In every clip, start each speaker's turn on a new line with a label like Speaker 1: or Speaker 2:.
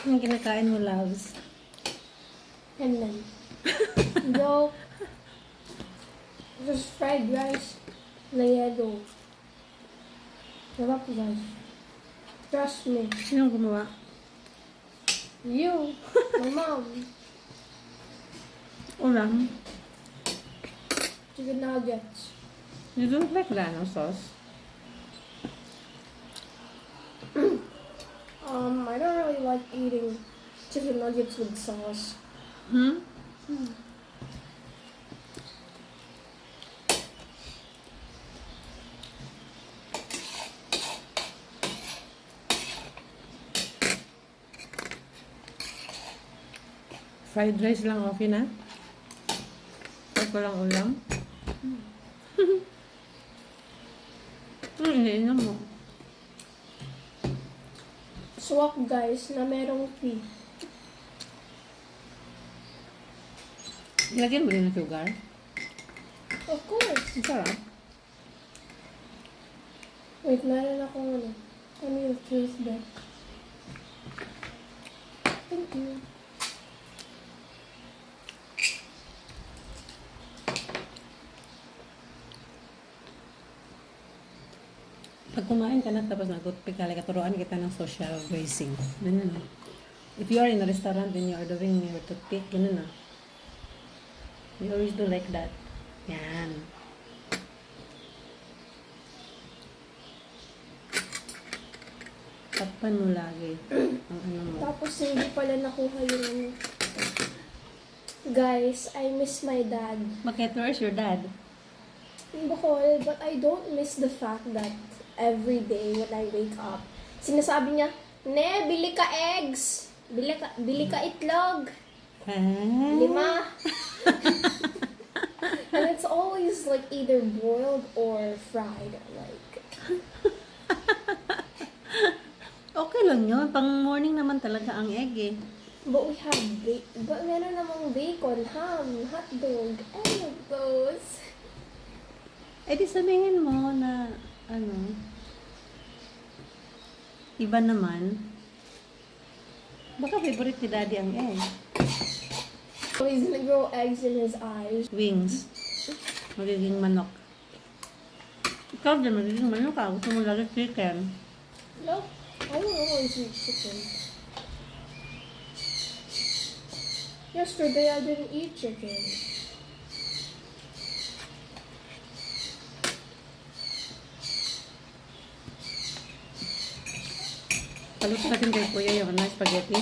Speaker 1: Yung kinakain mo, loves.
Speaker 2: Hennan. No. Just fried rice na yellow. Sarap guys. Trust me.
Speaker 1: Sinong gumawa?
Speaker 2: You. My mom.
Speaker 1: Ulam.
Speaker 2: Chicken nuggets.
Speaker 1: You don't like Lano sauce?
Speaker 2: I don't really like eating chicken nuggets with sauce.
Speaker 1: Hmm? Fried rice lang okay na? Huwag ko lang ulam? Iniinom mo.
Speaker 2: Swak guys na merong tea.
Speaker 1: Lagyan mo rin ng sugar.
Speaker 2: Of course.
Speaker 1: Ang sarap.
Speaker 2: Wait, meron akong ano. Kami yung juice back. Thank you.
Speaker 1: Pag kumain ka na tapos nagpikali ka, turuan kita ng social grazing. Ganun na. If you are in a restaurant and you are doing your toothpick, ganun na. We always do like that. Yan. Takpan mo lagi. Ang ano mo.
Speaker 2: Tapos hindi pala nakuha yung ano. Guys, I miss my dad.
Speaker 1: Bakit? Where's your dad?
Speaker 2: In Bohol, but I don't miss the fact that every day when I wake up, sinasabi niya, Ne, bili ka eggs. Bili ka itlog.
Speaker 1: Ah.
Speaker 2: 5. And it's always like either boiled or fried. Like,
Speaker 1: Okay lang yun. Pang morning naman talaga ang egg eh.
Speaker 2: but we have but meron namang bacon, ham, hotdog, any of those.
Speaker 1: Eh di sabihin mo na ano, iba naman. Baka favorite ni daddy ang egg.
Speaker 2: So he's gonna grow eggs in his eyes.
Speaker 1: Wings. Magiging manok. Ikaw din, magiging manok ka. Gusto mo lagi chicken.
Speaker 2: Nope, I don't always eat chicken. Yesterday I didn't eat chicken.
Speaker 1: Paluto natin kay Kuya yung spaghetti.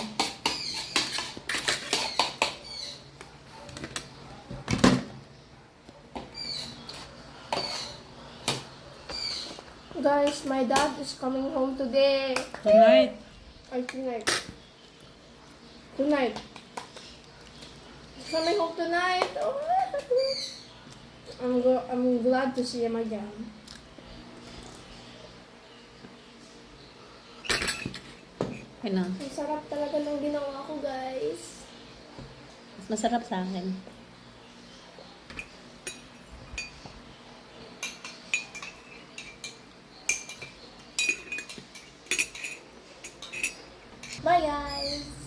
Speaker 2: Guys, my dad is coming home today.
Speaker 1: Tonight.
Speaker 2: Or tonight. Tonight. He's coming home tonight. Oh. I'm glad to see him again.
Speaker 1: Okay na.
Speaker 2: Ang sarap talaga ng ginawa ko, guys.
Speaker 1: Mas masarap sa akin.
Speaker 2: Bye, guys.